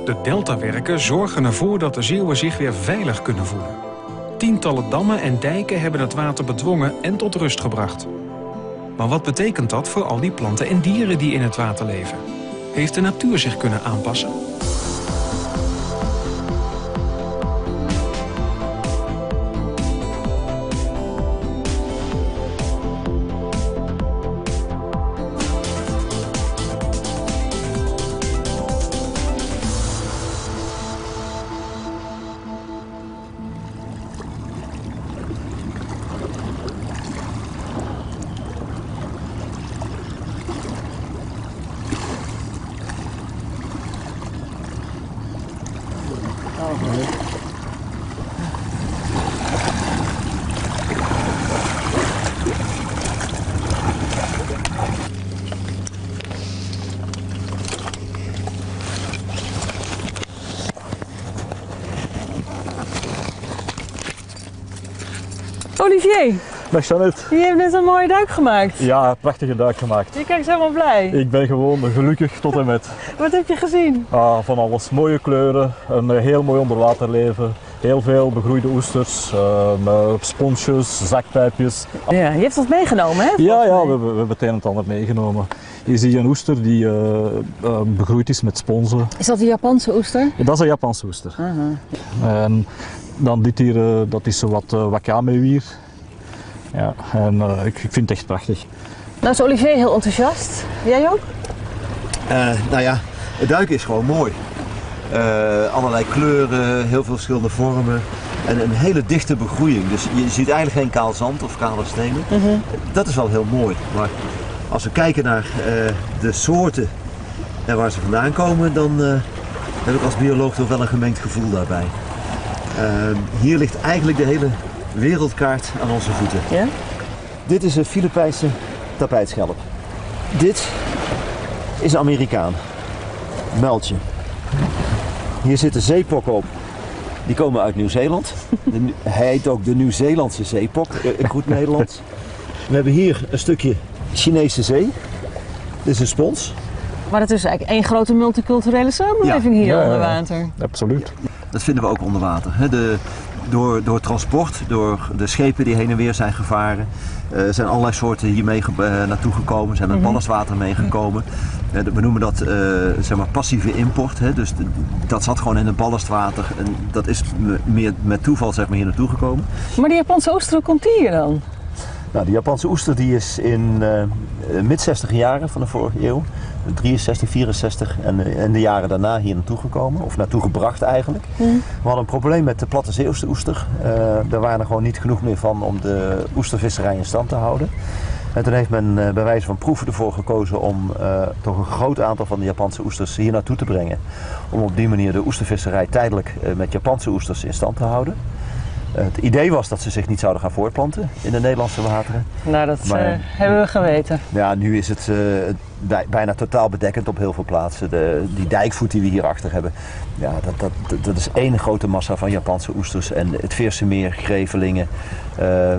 De deltawerken zorgen ervoor dat de Zeeuwen zich weer veilig kunnen voelen. Tientallen dammen en dijken hebben het water bedwongen en tot rust gebracht. Maar wat betekent dat voor al die planten en dieren die in het water leven? Heeft de natuur zich kunnen aanpassen? Olivier, Dag Jeannette. je hebt net een mooie duik gemaakt. Ja, prachtige duik gemaakt. Je kijkt helemaal blij. Ik ben gewoon gelukkig tot en met. Wat heb je gezien? Van alles. Mooie kleuren, een heel mooi onderwaterleven, heel veel begroeide oesters, sponsjes, zakpijpjes. Ja, je hebt dat meegenomen, hè? Ja, we hebben het een en het ander meegenomen. Hier zie je een oester die begroeid is met sponsen. Is dat een Japanse oester? Dat is een Japanse oester. En dan dit hier, dat is zo wat wakame-wier. Ja, en ik vind het echt prachtig. Nou is Olivier heel enthousiast. Jij ook? Nou ja, het duiken is gewoon mooi. Allerlei kleuren, heel veel verschillende vormen en een hele dichte begroeiing. Dus je ziet eigenlijk geen kaal zand of kale stenen. Dat is wel heel mooi. Maar als we kijken naar de soorten en waar ze vandaan komen, dan heb ik als bioloog toch wel een gemengd gevoel daarbij. Hier ligt eigenlijk de hele wereldkaart aan onze voeten. Ja? Dit is een Filipijnse tapijtschelp. Dit is een Amerikaan. Muiltje. Hier zitten zeepokken op. Die komen uit Nieuw-Zeeland. Hij heet ook de Nieuw-Zeelandse zeepok, in goed Nederlands. We hebben hier een stukje Chinese zee. Dit is een spons. Maar het is eigenlijk één grote multiculturele samenleving hier onder water. Absoluut. Dat vinden we ook onder water. Door transport, door de schepen die heen en weer zijn gevaren, zijn allerlei soorten hier naartoe gekomen, zijn met ballastwater meegekomen. We noemen dat zeg maar passieve import. Dus dat zat gewoon in het ballastwater en dat is meer met toeval zeg maar, hier naartoe gekomen. Maar die Japanse oester, hoe komt die hier dan? Nou, de Japanse oester die is in mid-60 jaren van de vorige eeuw, 63, 64 en de jaren daarna hier naartoe gekomen, of naartoe gebracht eigenlijk. We hadden een probleem met de platte Zeeuwse oester. Er waren er gewoon niet genoeg meer van om de oestervisserij in stand te houden. En toen heeft men bij wijze van proeven ervoor gekozen om toch een groot aantal van de Japanse oesters hier naartoe te brengen. Om op die manier de oestervisserij tijdelijk met Japanse oesters in stand te houden. Het idee was dat ze zich niet zouden gaan voortplanten in de Nederlandse wateren. Nou, dat hebben we geweten. Ja, nu is het bijna totaal bedekkend op heel veel plaatsen. Die dijkvoet die we hierachter hebben, ja, dat is één grote massa van Japanse oesters. En het Veersemeer, Grevelingen,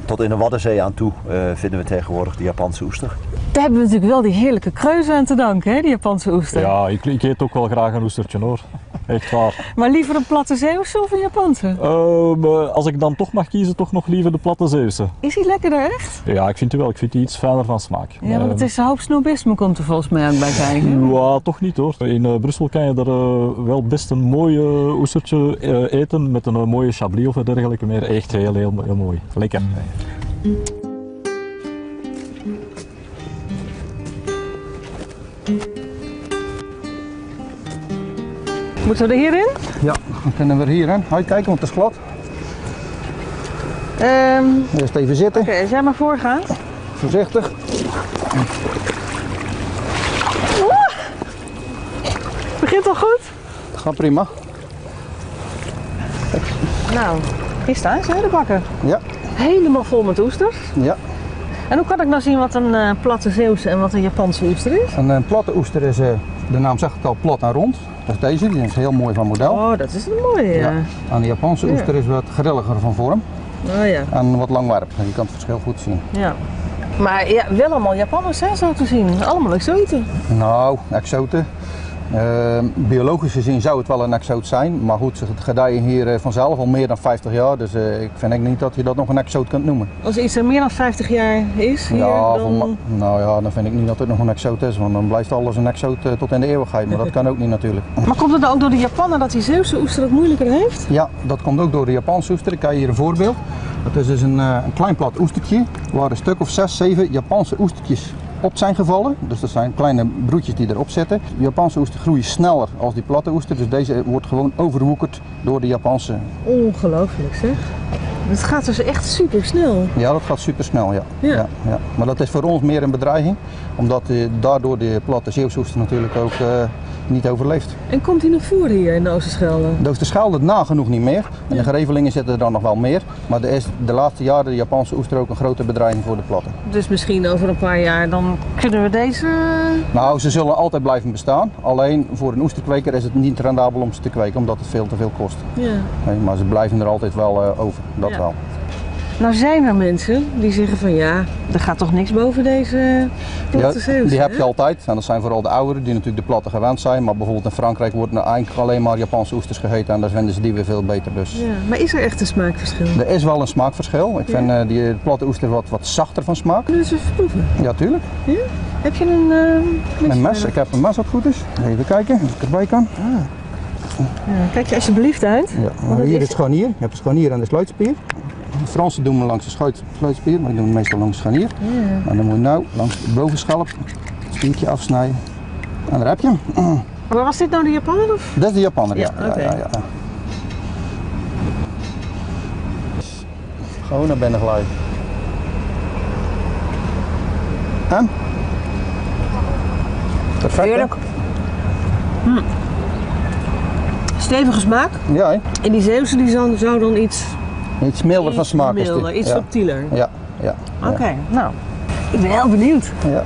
tot in de Waddenzee aan toe vinden we tegenwoordig de Japanse oester. Daar hebben we natuurlijk wel die heerlijke kreuzen aan te danken, hè, die Japanse oester. Ja, ik eet ook wel graag een oestertje hoor. Echt waar. Maar liever een platte Zeeuwse of een Japanse? Als ik dan toch mag kiezen, toch nog liever de platte Zeeuwse. Is die lekkerder echt? Ja, ik vind die wel. Ik vind die iets fijner van smaak. Ja, want het is een hoop snobisme komt er volgens mij ook bij kijken. Ja, toch niet hoor. In Brussel kan je er wel best een mooi oestertje eten met een mooie chablis of dergelijke meer. Echt heel mooi. Lekker. Moeten we er hierin? Ja, dan kunnen we er hierin. Uitkijken, want het is glad. Eerst even zitten. Oké, als jij maar voorgaat. Voorzichtig. Begint al goed? Het gaat prima. Nou, hier staan ze, de bakken. Ja. Helemaal vol met oesters. Ja. En hoe kan ik nou zien wat een platte Zeeuwse en wat een Japanse oester is? Een platte oester is, de naam zegt het al, plat en rond. Dat is deze, die is heel mooi van model. Oh, dat is een mooie. Ja. En de Japanse oester is wat grilliger van vorm. Oh ja. En wat langwerp. Je kan het verschil goed zien. Ja. Maar ja, wel allemaal Japanners hè, zo te zien. Allemaal exoten. Nou, exoten. Biologisch gezien zou het wel een exoot zijn, maar goed, ze gedijen hier vanzelf al meer dan 50 jaar, dus ik vind niet dat je dat nog een exoot kunt noemen. Als iets er meer dan 50 jaar is hier, dan... Nou ja, dan vind ik niet dat het nog een exoot is, want dan blijft alles een exoot tot in de eeuwigheid, maar dat kan ook niet natuurlijk. Maar komt het dan ook door de Japaner dat die Zeeuwse oester het moeilijker heeft? Ja, dat komt ook door de Japanse oester. Ik kijk hier een voorbeeld. Dat is dus een klein plat oestertje waar een stuk of 6, 7 Japanse oestertjes op zijn gevallen. Dus dat zijn kleine broedjes die erop zitten. De Japanse oester groeit sneller als die platte oester, dus deze wordt gewoon overwoekerd door de Japanse. Ongelooflijk zeg. Het gaat dus echt super snel. Ja, dat gaat super snel, ja. Ja. Maar dat is voor ons meer een bedreiging, omdat daardoor de platte Zeeuwse oester natuurlijk ook niet overleeft. En komt hij nog voor hier in de Oosterschelde? De Oosterschelde nagenoeg niet meer. En de gerevelingen zitten er dan nog wel meer. Maar er is de laatste jaren de Japanse oester ook een grote bedreiging voor de platten. Dus misschien over een paar jaar dan kunnen we deze... Nou, ze zullen altijd blijven bestaan. Alleen voor een oesterkweker is het niet rendabel om ze te kweken, omdat het veel te veel kost. Ja. Nee, maar ze blijven er altijd wel over, dat wel. Nou zijn er mensen die zeggen van ja, er gaat toch niks boven deze platte Zeeuwse. Die heb je altijd. En dat zijn vooral de ouderen die natuurlijk de platte gewend zijn. Maar bijvoorbeeld in Frankrijk wordt er eigenlijk alleen maar Japanse oesters gegeten en daar vinden ze die weer veel beter. Dus. Ja, maar is er echt een smaakverschil? Er is wel een smaakverschil. Ik vind die platte oester wat zachter van smaak. Kunnen we eens even proeven? Ja, tuurlijk. Ja? Heb je een mes? Ik heb een mes wat goed is. Even kijken of ik erbij kan. Ja, kijk je alsjeblieft uit. Ja, hier is het scharnier. Je hebt de scharnier en de sluitspier. De Fransen doen hem langs de sluitspier, maar ik doe hem meestal langs de scharnier. Ja. En dan moet je nou langs de bovenschelp het spiertje afsnijden. En daar heb je hem. Maar was dit nou de Japaner? Of? Dat is de Japaner, ja. Okay. Ja. Gewoon naar binnen glijden. En? Perfect. Heerlijk. Stevige smaak. Ja, hè? En die Zeeuwse die zou dan iets milder van smaak. Milder, iets subtieler. Ja. Oké, nou, ik ben heel benieuwd. Ja.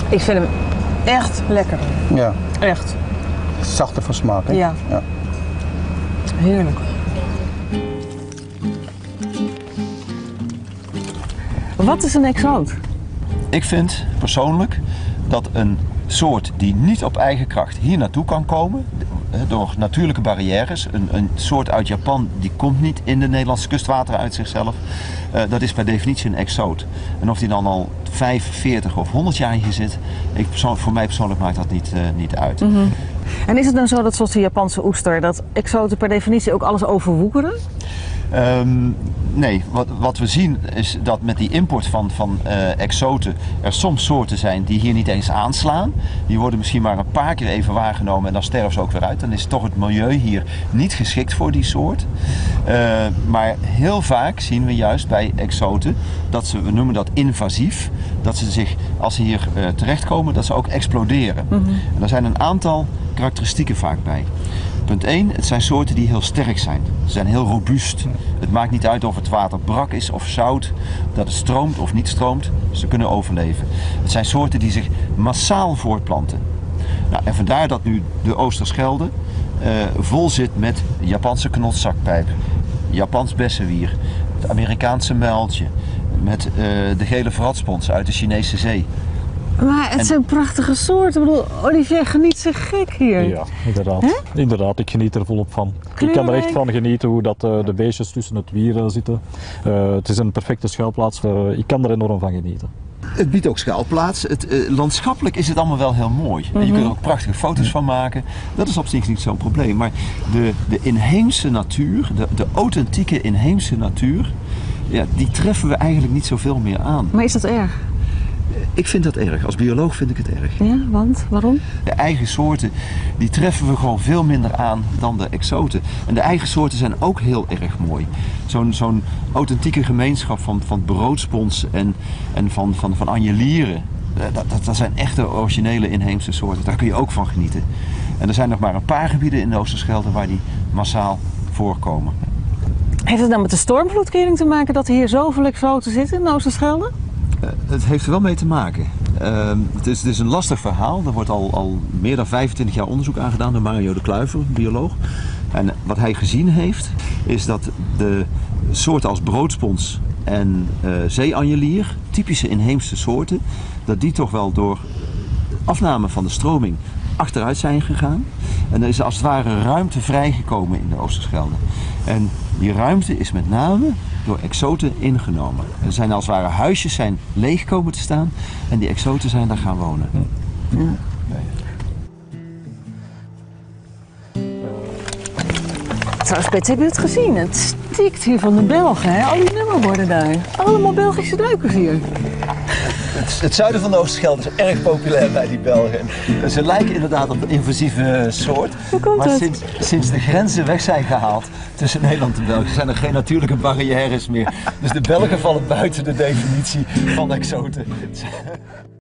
Ik vind hem echt lekker. Ja. Echt. Zachter van smaak, hè? Ja. Heerlijk. Wat is een exoot? Ik vind persoonlijk dat een soort die niet op eigen kracht hier naartoe kan komen, door natuurlijke barrières, een soort uit Japan die komt niet in de Nederlandse kustwateren uit zichzelf, dat is per definitie een exoot. En of die dan al 5, 40 of 100 jaar hier zit, voor mij persoonlijk maakt dat niet uit. Mm-hmm. En is het nou zo dat zoals de Japanse oester, dat exoten per definitie ook alles overwoekeren? Nee, wat we zien is dat met die import van exoten er soms soorten zijn die hier niet eens aanslaan. Die worden misschien maar een paar keer even waargenomen en dan sterven ze ook weer uit. Dan is toch het milieu hier niet geschikt voor die soort. Maar heel vaak zien we juist bij exoten dat we noemen dat invasief, dat ze zich, als ze hier terechtkomen, dat ze ook exploderen. Mm-hmm. En er zijn een aantal karakteristieken vaak bij. Punt 1, het zijn soorten die heel sterk zijn. Ze zijn heel robuust. Het maakt niet uit of het water brak is of zout, dat het stroomt of niet stroomt. Ze kunnen overleven. Het zijn soorten die zich massaal voortplanten. Nou, en vandaar dat nu de Oosterschelde vol zit met Japanse knotzakpijp, Japans bessenwier, het Amerikaanse muiltje, met de gele vratspons uit de Chinese zee. Maar het zijn prachtige soorten. Ik bedoel, Olivier geniet zich gek hier. Ja, inderdaad. Inderdaad, ik geniet er volop van. Ik kan er echt van genieten hoe dat, de beestjes tussen het wier zitten. Het is een perfecte schuilplaats. Ik kan er enorm van genieten. Het biedt ook schuilplaats. Landschappelijk is het allemaal wel heel mooi. Mm-hmm. Je kunt er ook prachtige foto's van maken. Dat is op zich niet zo'n probleem. Maar de inheemse natuur, de authentieke inheemse natuur, ja, die treffen we eigenlijk niet zoveel meer aan. Maar is dat erg? Ik vind dat erg. Als bioloog vind ik het erg. Ja, want? Waarom? De eigen soorten, die treffen we gewoon veel minder aan dan de exoten. En de eigen soorten zijn ook heel erg mooi. Zo'n authentieke gemeenschap van broodspons en van anjelieren. Dat zijn echte originele inheemse soorten. Daar kun je ook van genieten. En er zijn nog maar een paar gebieden in de Oosterschelde waar die massaal voorkomen. Heeft het nou met de stormvloedkering te maken dat hier zoveel exoten zitten in de Oosterschelde? Het heeft er wel mee te maken. Het is een lastig verhaal. Er wordt al meer dan 25 jaar onderzoek aan gedaan door Mario de Kluiver, bioloog. En wat hij gezien heeft, is dat de soorten als broodspons en zeeanjelier, typische inheemse soorten, dat die toch wel door afname van de stroming achteruit zijn gegaan. En er is als het ware ruimte vrijgekomen in de Oosterschelde. En die ruimte is met name door exoten ingenomen. Er zijn als het ware huisjes zijn leeg komen te staan en die exoten zijn daar gaan wonen. Ja. Trouwens, Pet, heb je het gezien? Het stikt hier van de Belgen, hè? Al die nummerborden daar. Allemaal Belgische duikers hier. Het zuiden van de Oosterschelde is erg populair bij die Belgen. Ze lijken inderdaad op een invasieve soort. Hoe komt maar dat? sinds de grenzen weg zijn gehaald tussen Nederland en België zijn er geen natuurlijke barrières meer. Dus de Belgen vallen buiten de definitie van exoten.